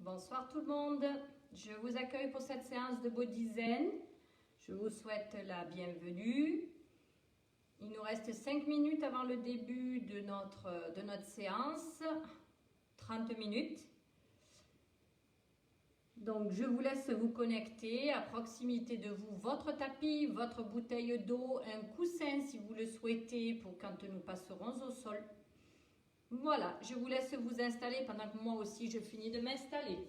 Bonsoir tout le monde, je vous accueille pour cette séance de Body Zen. Je vous souhaite la bienvenue. Il nous reste 5 minutes avant le début de notre séance, 30 minutes. Donc je vous laisse vous connecter à proximité de vous, votre tapis, votre bouteille d'eau, un coussin si vous le souhaitez pour quand nous passerons au sol. Voilà, je vous laisse vous installer pendant que moi aussi je finis de m'installer.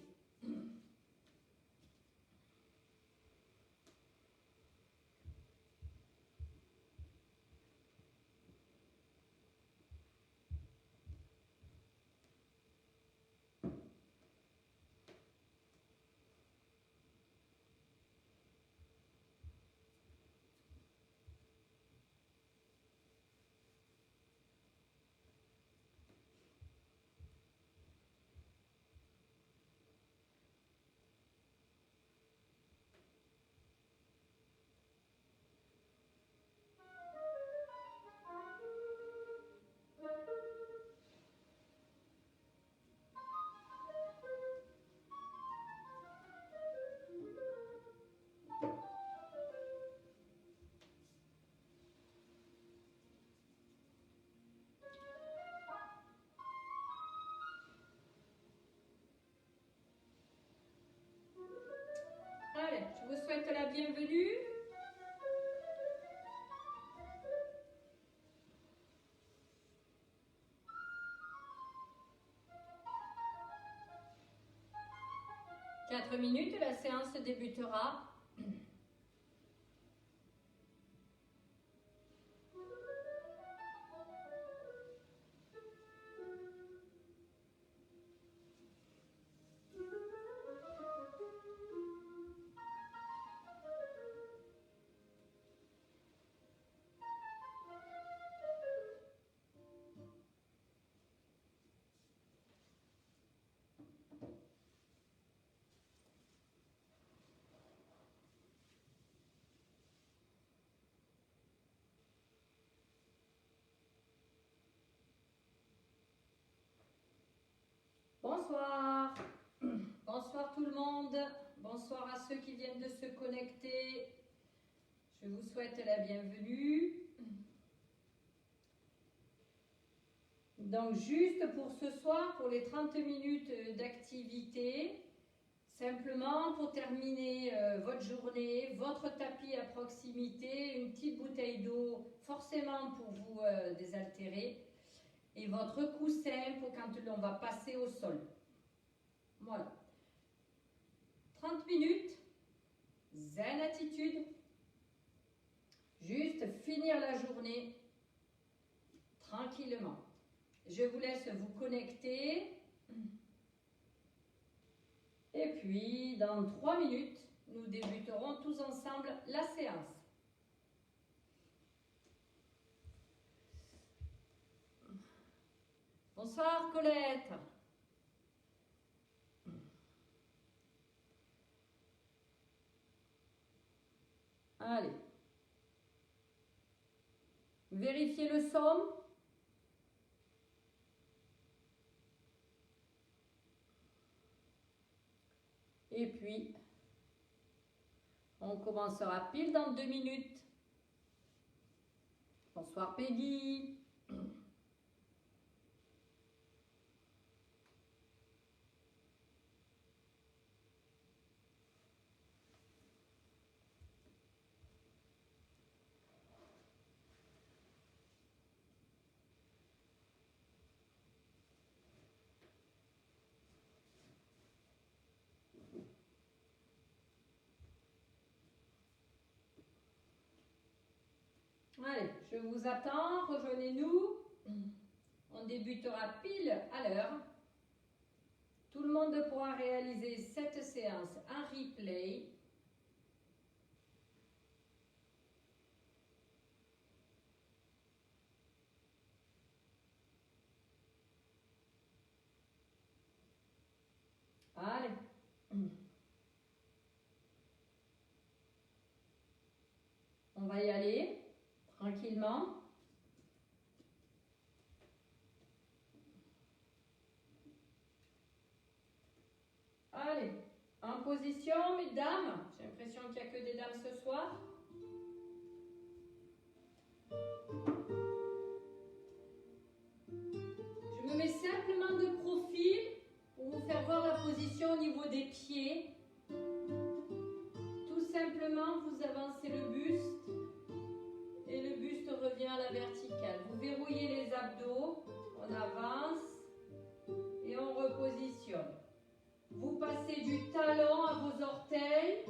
Allez, je vous souhaite la bienvenue. Quatre minutes, la séance débutera. Bonsoir. Bonsoir tout le monde. Bonsoir à ceux qui viennent de se connecter. Je vous souhaite la bienvenue. Donc juste pour ce soir, pour les 30 minutes d'activité, simplement pour terminer votre journée, votre tapis à proximité, une petite bouteille d'eau forcément pour vous désaltérer et votre coussin pour quand on va passer au sol. Voilà. 30 minutes, zen attitude, juste finir la journée tranquillement. Je vous laisse vous connecter. Et puis, dans 3 minutes, nous débuterons tous ensemble la séance. Bonsoir Colette. Allez. Vérifiez le son. Et puis, on commencera pile dans 2 minutes. Bonsoir Peggy. Allez, je vous attends, rejoignez-nous. On débutera pile à l'heure. Tout le monde pourra réaliser cette séance en replay. Allez. On va y aller tranquillement. position, mesdames. J'ai l'impression qu'il n'y a que des dames ce soir. Je me mets simplement de profil pour vous faire voir la position au niveau des pieds. Tout simplement, vous avancez le buste et le buste revient à la verticale. Vous verrouillez les abdos, on avance et on repositionne. Vous passez du talon à vos orteils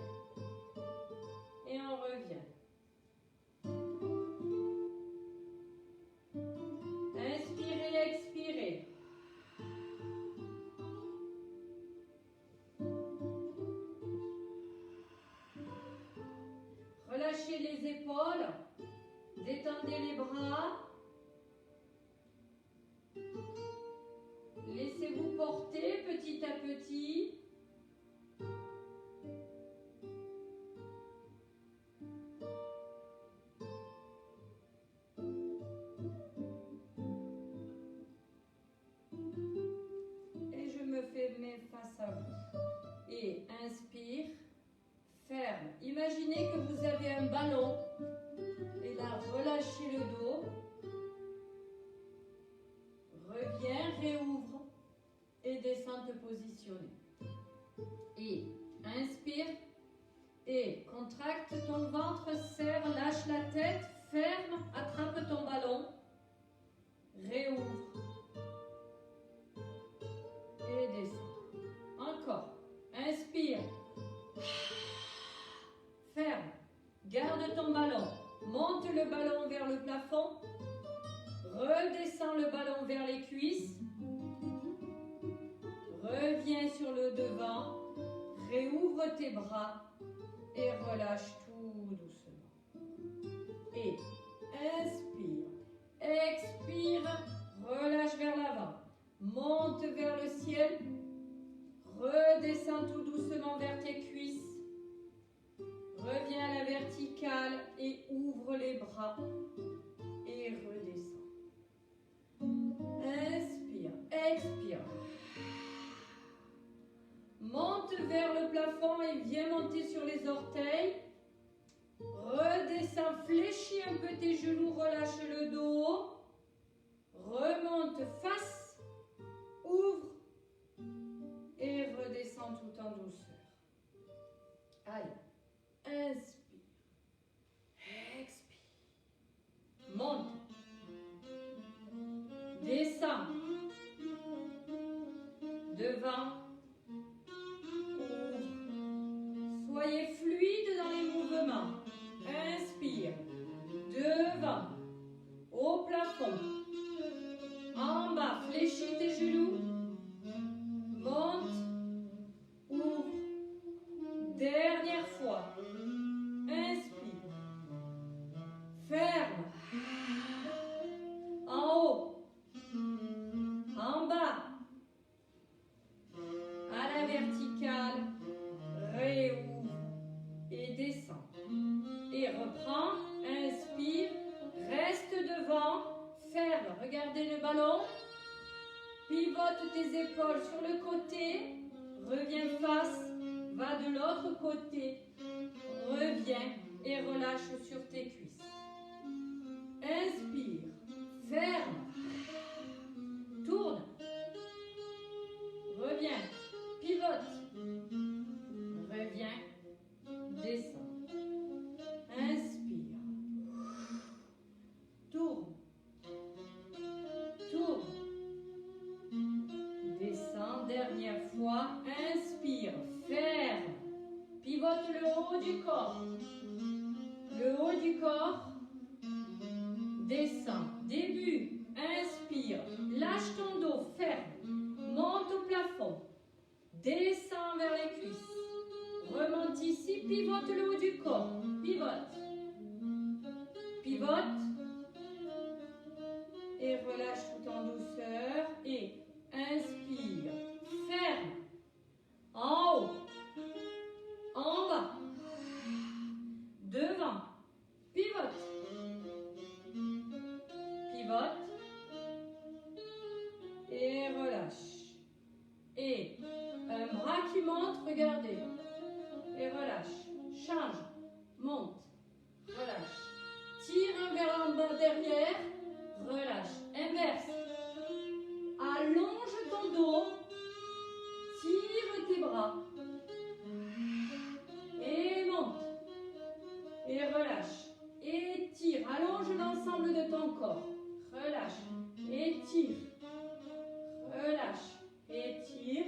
et on revient. Inspirez, expirez. Relâchez les épaules, détendez les bras. Laissez-vous porter petit à petit. Et je me mets face à vous. Et inspire, ferme. Imaginez que vous avez un ballon. Et là, relâchez le dos. Reviens, réouvre et descends te positionner. Et inspire et contracte ton ventre, serre, lâche la tête, ferme, attrape ton ballon, réouvre et descends. Encore. Inspire, ferme, garde ton ballon, monte le ballon vers le plafond. Redescends le ballon vers les cuisses. Reviens sur le devant. Réouvre tes bras et relâche tout doucement. Et inspire. Expire. Relâche vers l'avant. Monte vers le ciel. Redescends tout doucement vers tes cuisses. Reviens à la verticale et ouvre les bras. Et redescends. Inspire, expire. Monte vers le plafond et viens monter sur les orteils. Redescends, fléchis un peu tes genoux, relâche le dos. Remonte face, ouvre et redescends tout en douceur. Allez, inspire, expire. Monte. Descends. Devant. Ouvre. Soyez fluide dans les mouvements. Inspire. Devant. Au plafond. En bas. Fléchis tes genoux. Monte. Ouvre. Dernière fois. Inspire. Ferme. En haut. En bas, à la verticale, réouvre et descend. Et reprends, inspire, reste devant, ferme, regardez le ballon, pivote tes épaules sur le côté, reviens face, va de l'autre côté, reviens et relâche sur tes cuisses. Inspire, ferme. Tourne. Reviens. Pivote. Reviens. Descends. Inspire. Tourne. Tourne. Descends. Dernière fois. Inspire. Ferme. Pivote le haut du corps. Le haut du corps. Descends. Début. Inspire, lâche ton dos, ferme, monte au plafond, descends vers les cuisses, remonte ici, pivote le haut du corps, pivote, pivote, et relâche tout en douceur, et inspire, ferme, en haut, en bas, devant, pivote, pivote, et relâche. Et un bras qui monte, regardez. Et relâche. Change. Monte. Relâche. Tire un vers en bas derrière. Relâche. Inverse. Allonge ton dos. Tire tes bras. Et monte. Et relâche. Et tire. Allonge l'ensemble de ton corps. Relâche. Et tire. Relâche. Et tire.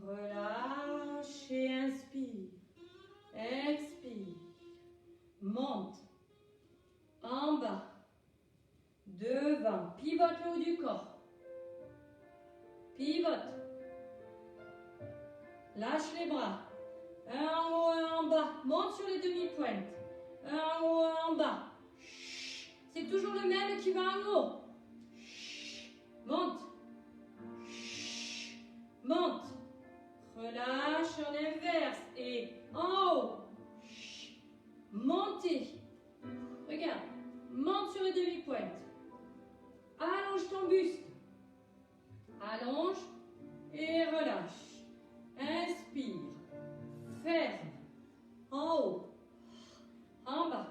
Relâche. Et inspire. Expire. Monte. En bas. Devant. Pivote le haut du corps. Pivote. Lâche les bras. Un en haut, un en bas. Monte sur les demi-pointes. Un en haut, un en bas. C'est toujours le même qui va en haut. Monte. Monte. Relâche en inverse. Et en haut. Montez. Regarde. Monte sur les demi-pointes. Allonge ton buste. Allonge et relâche. Inspire. Ferme. En haut. En bas.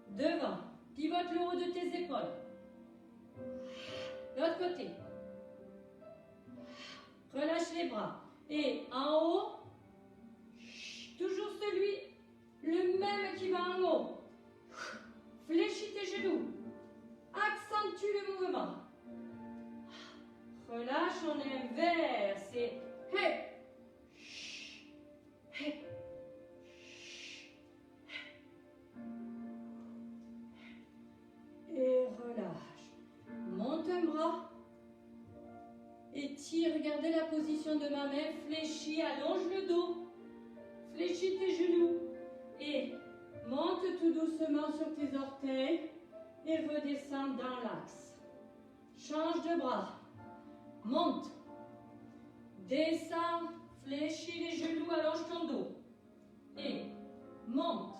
Devant. Pivote le haut de tes épaules. L'autre côté. Relâche les bras. Et en haut, toujours celui, le même qui va en haut. Fléchis tes genoux. Accentue le mouvement. Relâche en inverse. Et hey. Hey. Et relâche. Monte un bras. Et tire, regardez la position de ma main. Fléchis, allonge le dos. Fléchis tes genoux. Et monte tout doucement sur tes orteils. Et redescends dans l'axe. Change de bras. Monte. Descends. Fléchis les genoux, allonge ton dos. Et monte.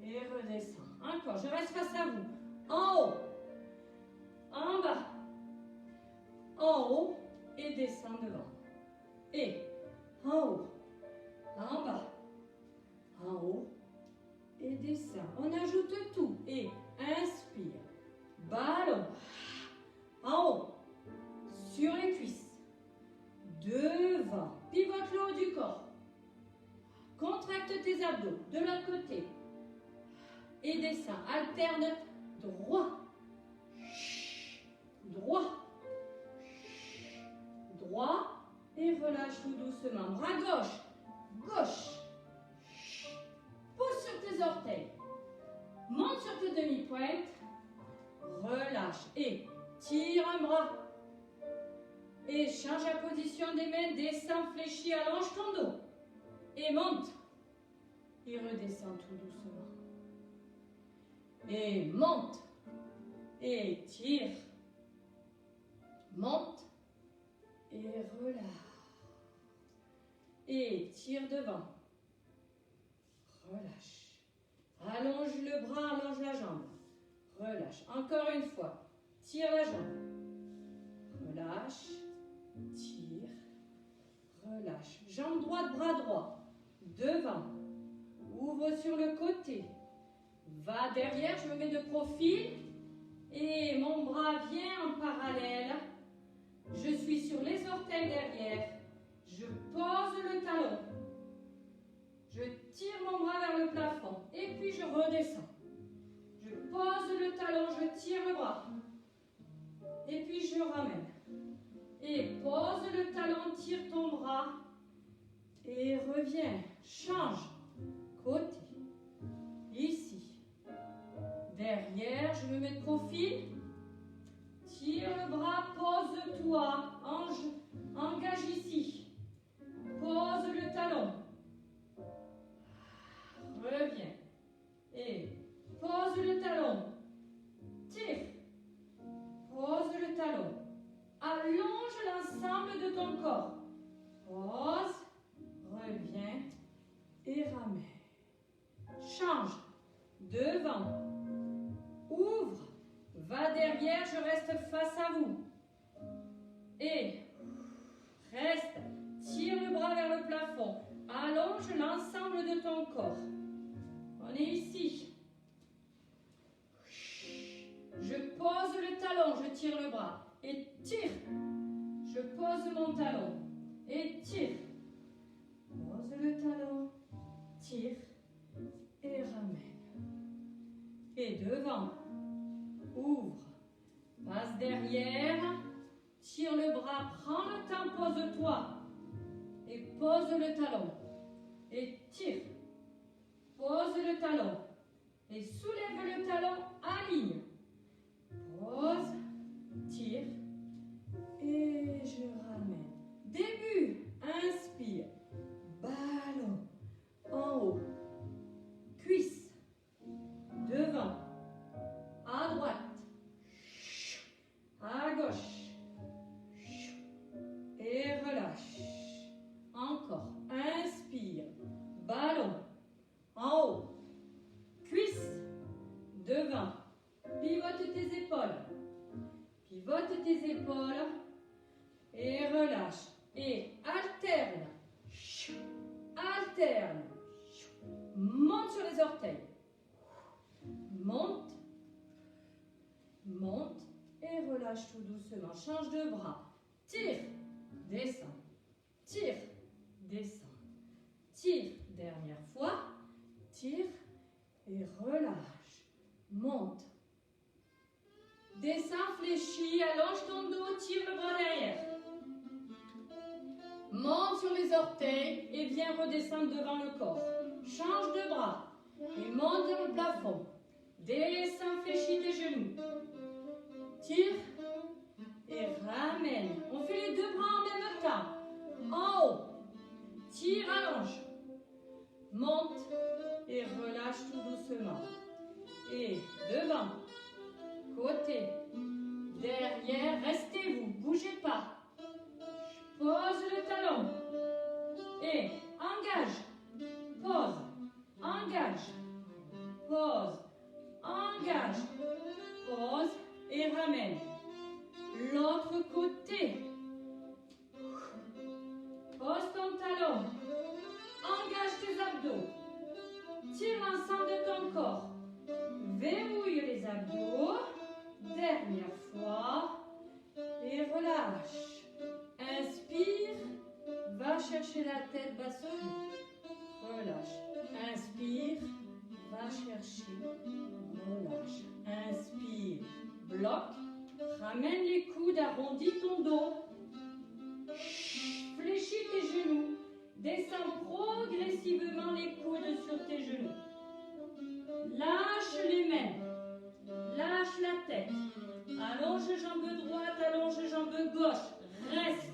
Et redescends. Encore, je reste face à vous. En haut. En bas. En haut. Et descends devant. Et en haut. En bas. En haut. Et descends. On ajoute tout. Et inspire. Ballon. En haut. Sur les cuisses. Devant. Pivote le haut du corps. Contracte tes abdos. De l'autre côté. Et descends. Alterne droit. Droit. Droit. Et relâche tout doucement. Bras gauche. Gauche. Pousse sur tes orteils. Monte sur tes demi-pointes. Relâche. Et tire un bras. Et change la position des mains. Descends, fléchis, allonge ton dos. Et monte. Et redescends tout doucement. Et monte. Et tire. Monte. Et relâche. Et tire devant. Relâche. Allonge le bras, allonge la jambe. Relâche. Encore une fois. Tire la jambe. Relâche. Tire. Relâche. Jambe droite, bras droit. Devant. Ouvre sur le côté. Va derrière, je me mets de profil. Et mon bras vient en parallèle. Je suis sur les orteils derrière. Je pose le talon. Je tire mon bras vers le plafond. Et puis je redescends. Je pose le talon, je tire le bras. Et puis je ramène. Et pose le talon, tire ton bras. Et reviens. Change. Côté. Ici. Derrière, je me mets de profil. Tire le bras, pose-toi. Engage ici. Pose le talon. Reviens. Et pose le talon. Tire. Pose le talon. Allonge l'ensemble de ton corps. Pose. Reviens. Et ramène. Change. Devant. Ouvre. Va derrière, je reste face à vous. Et reste. allonge l'ensemble de ton corps. On est ici. Je pose le talon, je tire le bras et tire. Je pose mon talon et tire. Pose le talon, tire et ramène. Et devant, ouvre, passe derrière, tire le bras, prends le temps, pose-toi. Et pose le talon. Et tire. Pose le talon. Et soulève le talon, aligne. Pose, tire. Et je ramène. Début, inspire. Ballon. En haut. Cuisse. Devant. À droite. À gauche. Et relâche. Encore. Inspire. Ballon. En haut. Cuisse. Devant. Pivote tes épaules. Pivote tes épaules. Et relâche. Et alterne. Alterne. Monte sur les orteils. Monte. Monte. Et relâche tout doucement. Change de bras. Tire. Descends. Tire. Descends. Tire. Dernière fois. Tire. Et relâche. Monte. Descends, fléchis, allonge ton dos, tire le bras derrière. Monte sur les orteils et viens redescendre devant le corps. Change de bras et monte vers le plafond. Descends, fléchis tes genoux. Tire et ramène. On fait les deux bras en même temps. En haut. Tire, allonge. Monte et relâche tout doucement. Et devant. Côté. Derrière. Restez-vous. Bougez pas. Pose le talon. Et engage. Pose. Engage. Pose. Engage. Pose. Et ramène. L'autre côté. Pose ton talon. Engage tes abdos. Tire l'ensemble de ton corps. Verrouille les abdos. Dernière fois. Et relâche. Inspire. Va chercher la tête, bascule. Relâche. Inspire. Va chercher. Relâche. Inspire. Bloque. Ramène les coudes, arrondis ton dos. Fléchis tes genoux. Descends progressivement les coudes sur tes genoux. Lâche les mains. Lâche la tête. Allonge jambe droite, allonge jambe gauche. Reste.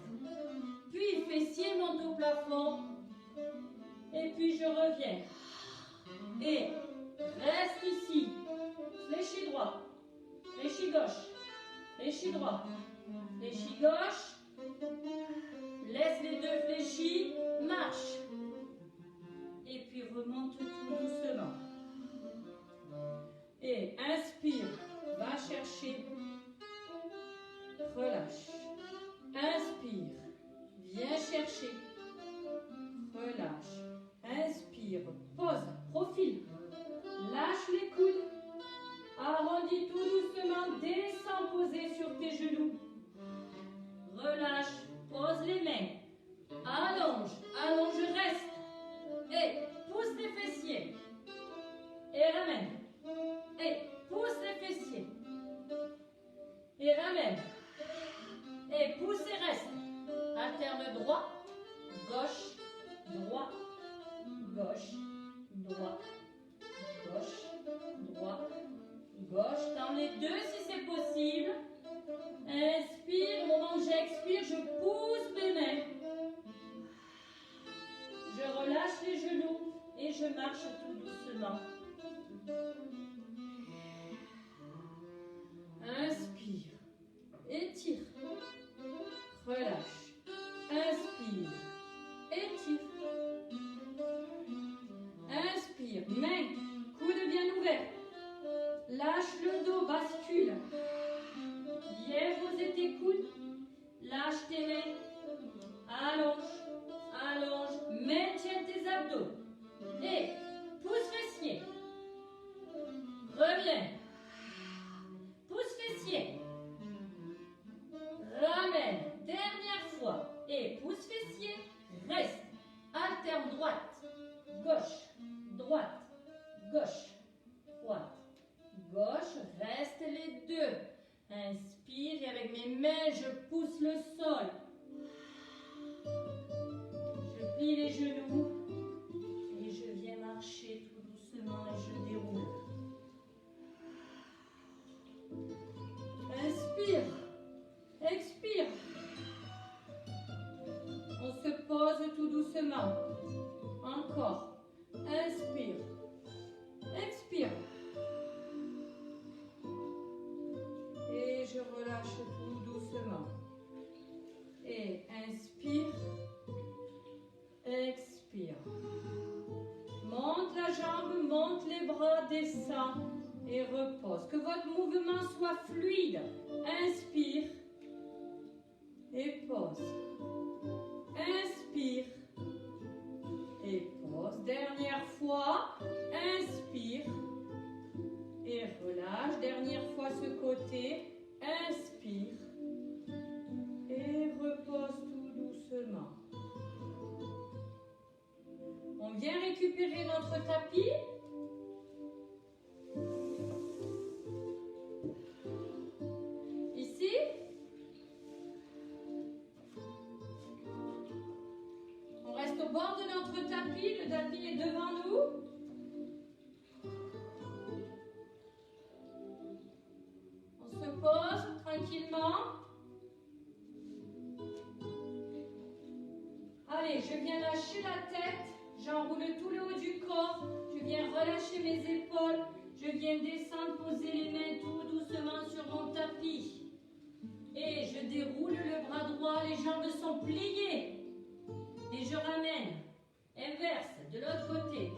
Puis fessier monte au plafond. Et puis je reviens. Et reste ici. Fléchis droit. Fléchis gauche. Fléchis droit. Fléchis gauche. Laisse les deux fléchis. Marche. Et puis remonte tout doucement. Et inspire. Va chercher. Relâche. Inspire. Viens chercher. Relâche. Inspire. Pose. Profil. Lâche les coudes. Arrondis tout doucement. Descends posé sur tes genoux. Relâche. Pose les mains. Allonge. Allonge. Reste. Et pousse les fessiers. Et ramène. Et pousse les fessiers. Et ramène. Et pousse et reste. Alterne droit, gauche, droit, gauche, droit, gauche, droit, gauche. Dans les deux si c'est possible. Inspire, au moment où j'expire, je pousse mes mains. Je relâche les genoux et je marche tout doucement. Inspire, étire, relâche, inspire, étire, inspire, main, coude bien ouvert, lâche le dos, bascule, viens poser tes coudes, lâche tes mains, allonge, allonge, maintiens tes abdos. Et pouce fessier. Reviens. Pouce fessier. Ramène. Dernière fois. Et pouce fessier. Reste. Alterne droite. Gauche. Droite. Gauche. Droite. Gauche. Reste les deux. Inspire et avec mes mains, je pousse le sol. Je plie les genoux et je viens marcher tout doucement et je déroule. Inspire, expire. On se pose tout doucement. Encore. Inspire, expire. Et je relâche tout doucement. Et inspire, expire. Monte la jambe, monte les bras, descend et repose. Que votre mouvement soit fluide. Inspire et pose. Inspire et pose. Dernière fois, inspire et relâche. Dernière fois ce côté. Inspire et repose tout doucement. On vient récupérer notre tapis. Ici. On reste au bord de notre tapis. Le tapis est devant nous. On se pose tranquillement. Allez, je viens lâcher la tête. J'enroule tout le haut du corps. Je viens relâcher mes épaules. Je viens descendre, poser les mains tout doucement sur mon tapis. Et je déroule le bras droit. Les jambes sont pliées. Et je ramène. Inverse, de l'autre côté.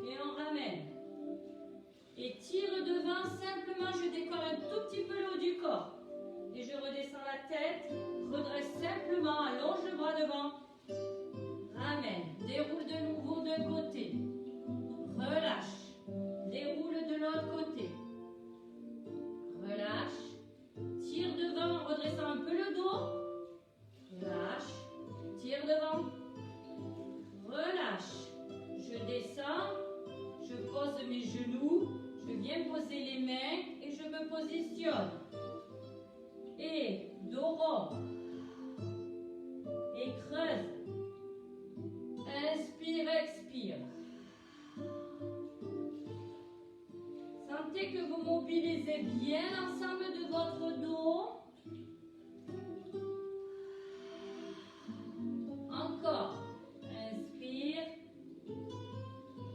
Et on ramène. Et tire devant. Simplement, je décolle un tout petit peu le haut du corps. Et je redescends la tête. Redresse simplement. Allonge le bras devant. Ramène, déroule de nouveau d'un côté, relâche, déroule de l'autre côté, relâche, tire devant en redressant un peu le dos, relâche, tire devant, relâche, je descends, je pose mes genoux, je viens poser les mains et je me positionne. Et dos rond, et creuse. Inspire, expire. Sentez que vous mobilisez bien l'ensemble de votre dos. Encore. Inspire.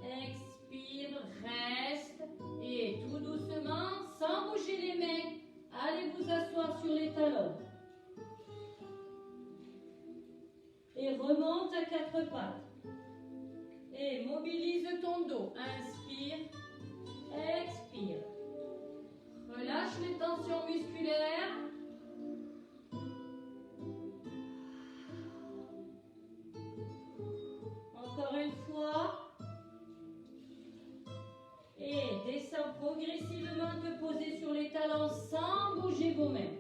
Expire. Reste. Et tout doucement, sans bouger les mains, allez vous asseoir sur les talons. Et remonte à quatre pattes. Et mobilise ton dos. Inspire, expire. Relâche les tensions musculaires. Encore une fois. Et descends progressivement, te poser sur les talons sans bouger vos mains.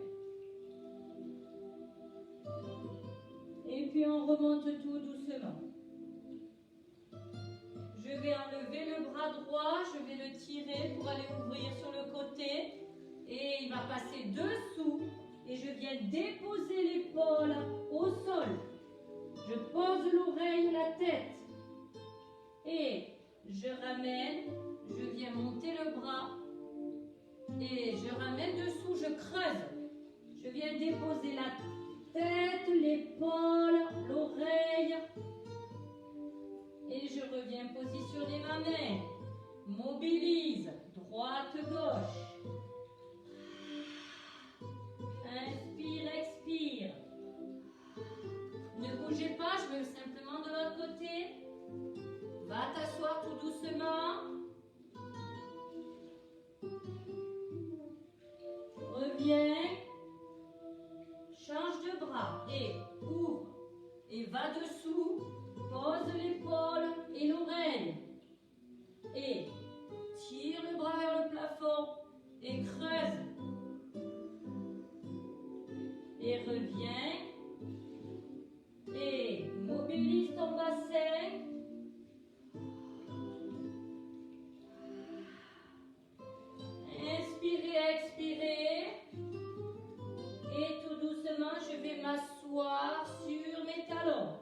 Et puis on remonte tout doucement. Je vais enlever le bras droit, je vais le tirer pour aller ouvrir sur le côté. Et il va passer dessous. Et je viens déposer l'épaule au sol. Je pose l'oreille, la tête. Et je ramène, je viens monter le bras. Et je ramène dessous, je creuse. Je viens déposer la tête, l'épaule, l'oreille. Et je reviens positionner ma main. Mobilise, droite, gauche. Inspire, expire. Ne bougez pas, je veux simplement de l'autre côté. Va t'asseoir tout doucement. Reviens. Change de bras et ouvre. Et va dessous. pose l'épaule et l'oreille. Et tire le bras vers le plafond et creuse. Et reviens. Et mobilise ton bassin. Inspirez, expirez. Et tout doucement, je vais m'asseoir sur mes talons.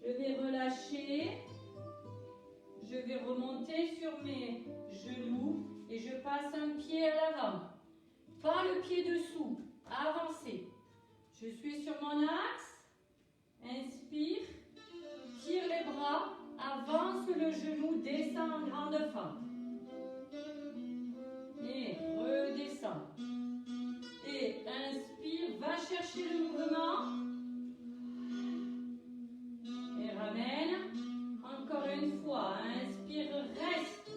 Je vais relâcher. Je vais remonter sur mes genoux et je passe un pied à l'avant. Pas le pied dessous. Avancez. Je suis sur mon axe. Inspire. Tire les bras. Avance le genou. Descend en grande fente. Et redescend. Et inspire. Va chercher le mouvement. Et ramène. Encore une fois. Inspire. Reste.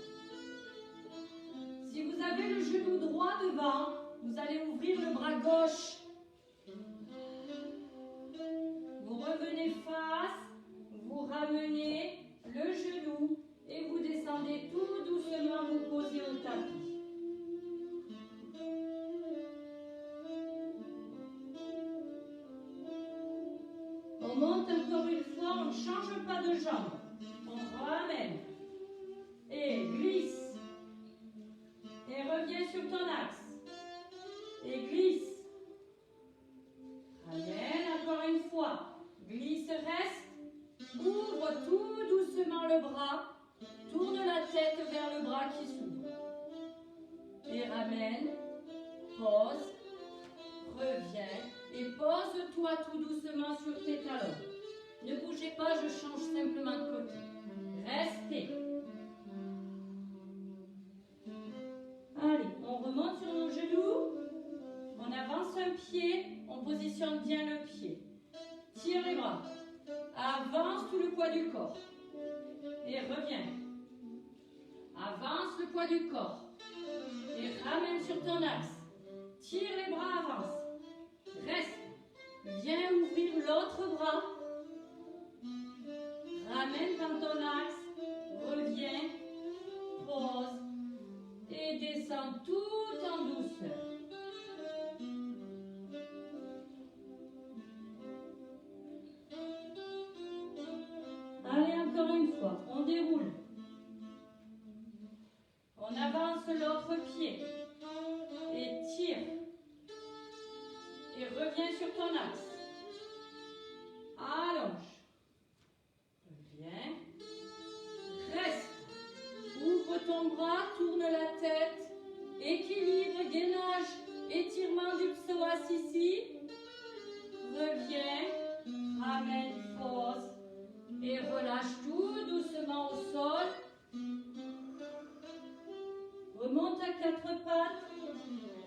Si vous avez le genou droit devant, vous allez ouvrir le bras gauche. Vous revenez face, vous ramenez le genou et vous descendez tout doucement, vous posez au tapis. On monte encore une fois, on ne change pas de jambe. On ramène et glisse. Et reviens sur ton axe. Et glisse. Ramène encore une fois. Glisse, reste. Ouvre tout doucement le bras. Tourne la tête vers le bras qui s'ouvre. Et ramène. Pose. Reviens. Et pose-toi tout doucement sur tes talons. Ne bougez pas, je change simplement de côté. Restez. Allez, on remonte sur nos genoux. On avance un pied, on positionne bien le pied. Tire les bras. Avance tout le poids du corps. Et reviens. Avance le poids du corps. Et ramène sur ton axe. Tire les bras, avance. Reste. Viens ouvrir l'autre bras. Ramène dans ton axe. Reviens. Pose. Et descends tout en douceur. Allez, encore une fois, on déroule. On avance l'autre pied. Et tire. Et reviens sur ton axe. Allonge. Reviens. Reste. Ouvre ton bras, tourne la tête. Équilibre, gainage, étirement du psoas ici. Reviens. Ramène, pose. Et relâche tout doucement au sol. Remonte à quatre pattes.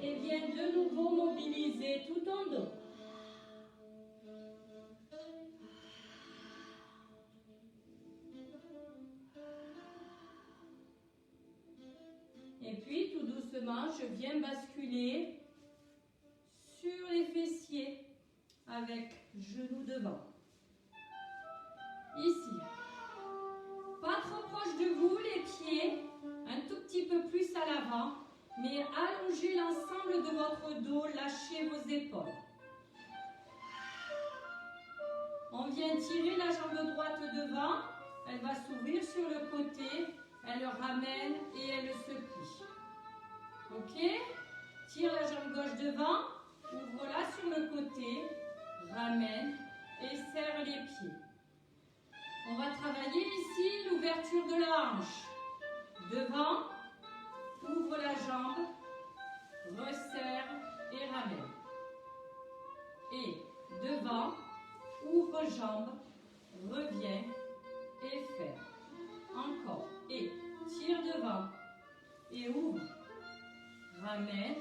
Et viens de nouveau mobiliser tout ton dos. Et puis, tout doucement, je viens basculer sur les fessiers avec genou devant. Ici. Pas trop proche de vous, les pieds, un tout petit peu plus à l'avant, mais allongez l'ensemble de votre dos, lâchez vos épaules. On vient tirer la jambe droite devant, elle va s'ouvrir sur le côté, elle le ramène et elle se plie. Ok? Tire la jambe gauche devant, ouvre-la sur le côté, ramène et serre les pieds. On va travailler ici l'ouverture de la hanche. Devant, ouvre la jambe, resserre et ramène. Et devant, ouvre jambe, reviens et ferme. Encore. Et tire devant et ouvre. Ramène,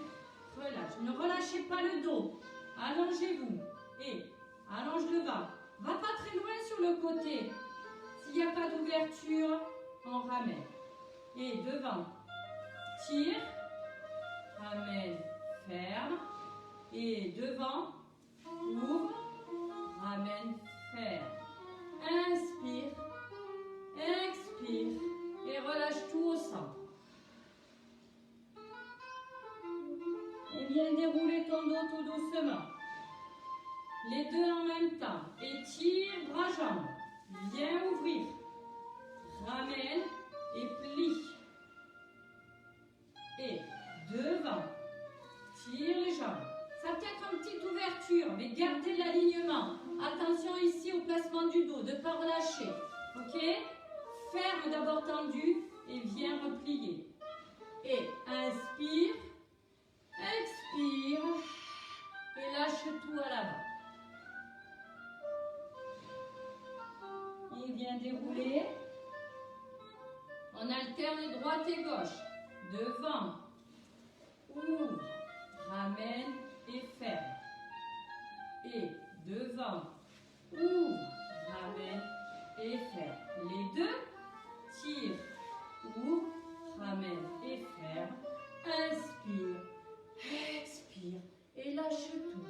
relâche. Ne relâchez pas le dos. Allongez-vous. Et allonge le bas. Va pas très loin sur le côté. S'il n'y a pas d'ouverture, on ramène. Et devant. Tire. Ramène, ferme. Et devant. Ouvre. viens dérouler ton dos tout doucement. Les deux en même temps. Étire, bras-jambes. Viens ouvrir. Ramène et plie. Et devant. Tire les jambes. Ça peut être une petite ouverture, mais gardez l'alignement. Attention ici au placement du dos, de ne pas relâcher. Ok? Ferme d'abord tendu et viens replier. Et inspire, expire et lâche tout à l'avant. Et viens dérouler. On alterne droite et gauche. Devant, ouvre, ramène et ferme. Et devant, ouvre, ramène et ferme. Les deux, tire, ouvre, ramène et ferme. Inspire, expire et lâche tout.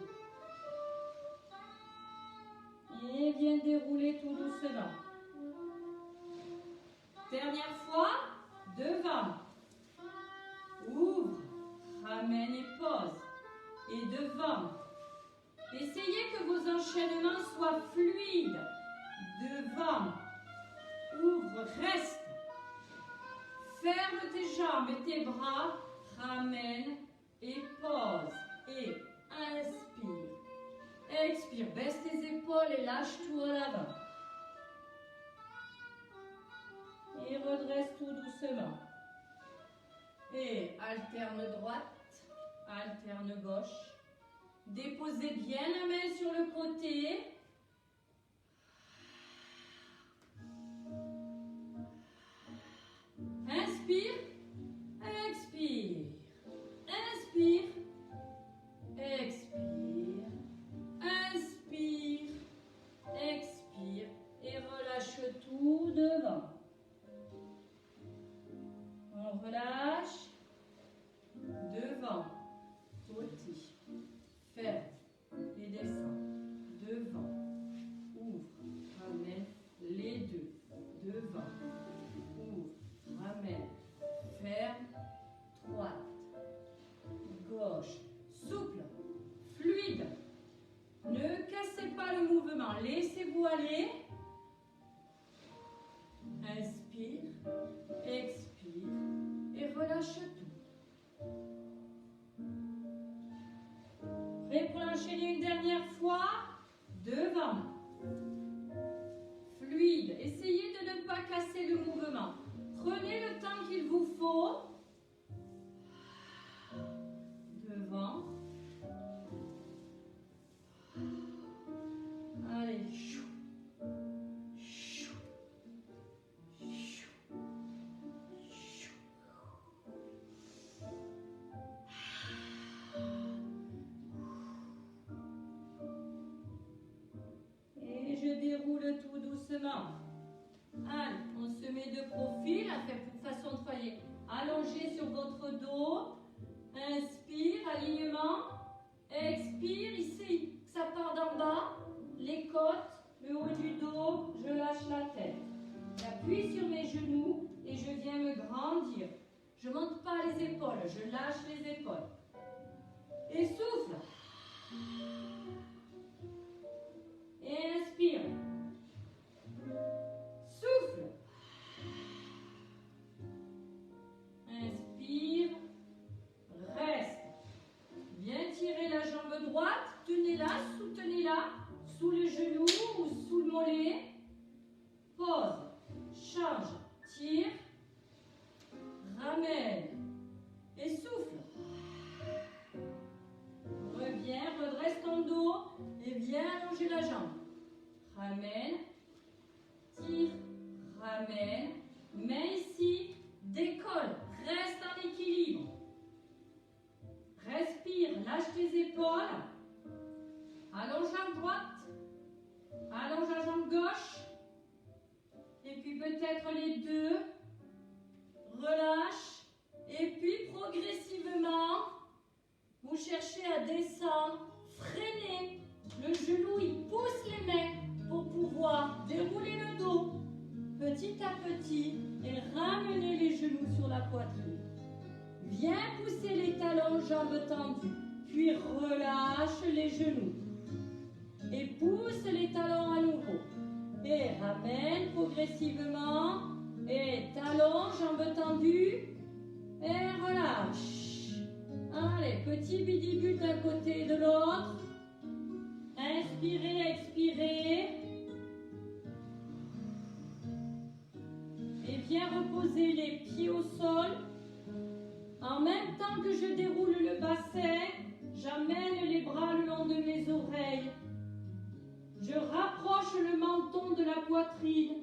Et viens dérouler tout doucement. Dernière fois, devant, ouvre, ramène et pose. Et devant. Essayez que vos enchaînements soient fluides. Devant, ouvre, reste. Ferme tes jambes et tes bras, ramène et pose. Et inspire. Expire, baisse tes épaules et lâche tout à l'avant. Et redresse tout doucement. Et alterne droite, alterne gauche. Déposez bien la main sur le côté. Inspire, expire. Inspire, expire. Inspire, expire. Et relâche tout devant. On relâche. Devant. Côté. Ferme. Et descend. Devant. Ouvre. Ramène. Les deux. Devant. Ouvre. Ramène. Ferme. Droite. Gauche. Souple. Fluide. Ne cassez pas le mouvement. Laissez-vous aller. Inspire. Expire. Et relâche tout. Prêt pour l'enchaîner une dernière fois? Devant. Fluide. Essayez de ne pas casser le mouvement. Prenez le temps qu'il vous faut. Devant. Allez. Et je déroule tout doucement. Allez, on se met de profil, pour façon de foyer. Allongé sur votre dos. Inspire, alignement. Expire, ici, ça part d'en bas. Les côtes, le haut du dos, je lâche la tête. J'appuie sur mes genoux et je viens me grandir. Je ne monte pas les épaules, je lâche les épaules. Et souffle. Et inspire. Souffle. Inspire. Reste. Viens tirer la jambe droite. Tenez-la, soutenez-la. Sous le genou ou sous le mollet. Pose. Change. Tire. Ramène. Et souffle. Reviens, redresse ton dos et viens allonger la jambe. Ramène. Tire. Ramène. Main ici. Décolle. Reste en équilibre. Respire. Lâche tes épaules. Allonge la droite. Allonge la jambe gauche. Et puis peut-être les deux. Relâche. Et puis progressivement, vous cherchez à descendre. Freinez. Le genou, il pousse les mains pour pouvoir dérouler le dos. Petit à petit. Et ramenez les genoux sur la poitrine. Viens pousser les talons, jambes tendues. relâche les genoux. Et pousse les talons à nouveau. Et ramène progressivement. Et talons, jambes tendues. Et relâche. Allez, petit bidibule d'un côté et de l'autre. Inspirez, expirez. Et viens reposer les pieds au sol. En même temps que je déroule le bassin, j'amène les bras le long de mes oreilles. Je rapproche le menton de la poitrine.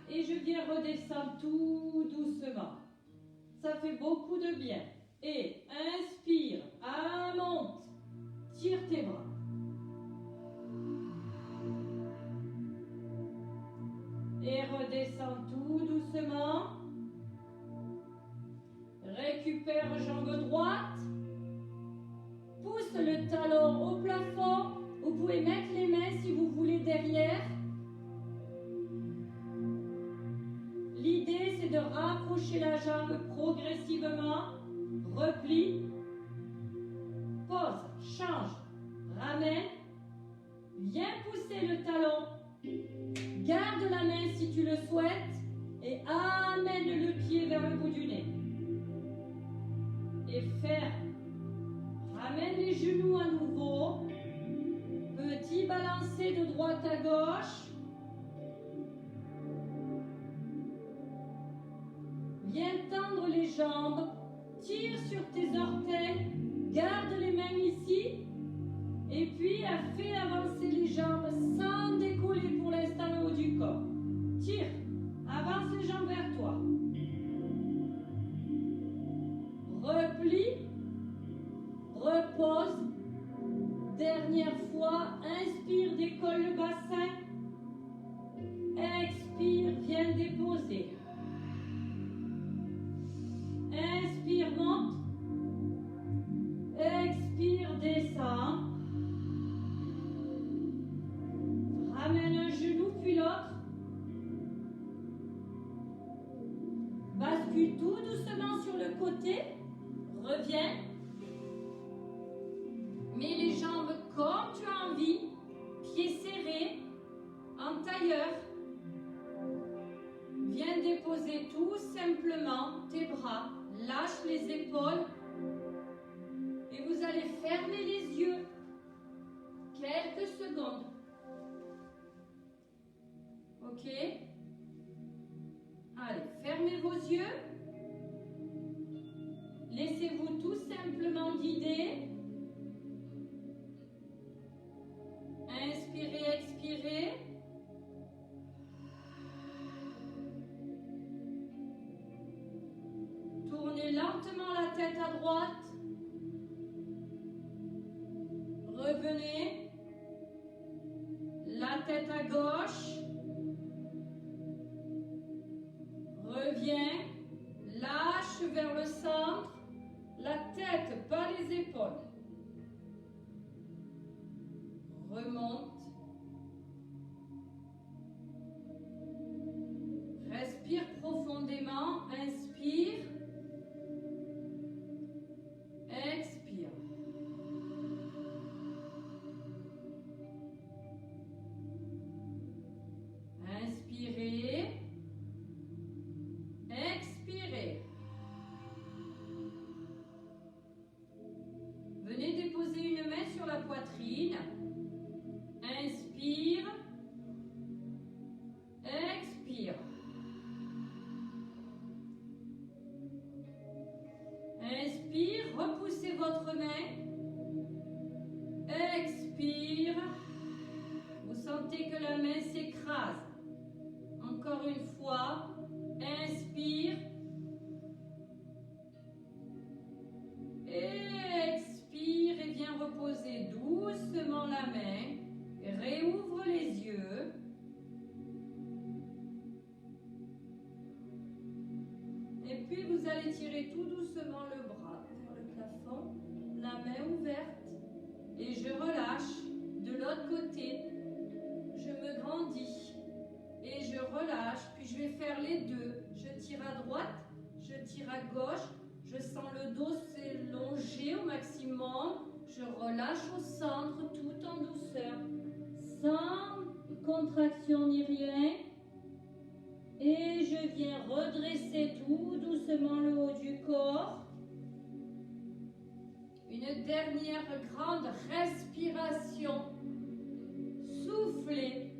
Et je viens redescendre tout doucement. Ça fait beaucoup de bien. Et inspire, monte, tire tes bras. Et redescends tout doucement. Récupère jambe droite. Pousse le talon au plafond. Vous pouvez mettre les mains si vous voulez derrière. L'idée, c'est de rapprocher la jambe progressivement. Replie. Pose. Change. Ramène. Viens pousser le talon. Garde la main si tu le souhaites. Et amène le pied vers le bout du nez. Et ferme. Ramène les genoux à nouveau. Petit balancé de droite à gauche. Viens tendre les jambes. Tire sur tes orteils. Garde les mains ici. Et puis, fais avancer les jambes sans décoller pour l'instant le haut du corps. Tire. Avance les jambes vers toi. Replie. Repose. Dernière fois, inspire, décolle le bassin. Expire, viens déposer. Inspire, monte. Expire, descend. Ramène un genou puis l'autre. Bascule tout doucement sur le côté. Reviens. Mets les jambes comme tu as envie. Pieds serrés. En tailleur. Viens déposer tout simplement tes bras. Lâche les épaules. Et vous allez fermer les yeux. Quelques secondes. Ok? Allez, fermez vos yeux. Laissez-vous tout simplement guider. Inspirez, expirez. Tournez lentement la tête à droite. Revenez. La tête à gauche. Reviens. Lâche vers le centre. La tête, pas les épaules. Remonte. Respire profondément. Inspire. Expire. Inspirez. Expirez. Venez déposer une main sur la poitrine. Inspire. Expire. Inspire, repoussez votre main. Expire. Vous sentez que la main s'écrase. Encore une fois. Inspire. Expire et viens reposer doucement la main. Réouvre les yeux. Et puis vous allez tirer tout doucement le bras vers le plafond, la main ouverte. Et je relâche de l'autre côté. Je me grandis. Et je relâche. Puis je vais faire les deux. Je tire à droite, je tire à gauche. Je sens le dos s'élonger au maximum. monte, je relâche au centre tout en douceur, sans contraction ni rien. Et je viens redresser tout doucement le haut du corps. Une dernière grande respiration. Soufflez.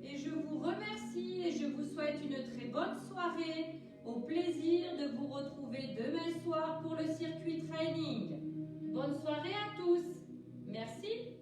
Et je vous remercie et je vous souhaite une très bonne soirée. Au plaisir de vous retrouver demain soir pour le circuit training. Bonne soirée à tous. Merci.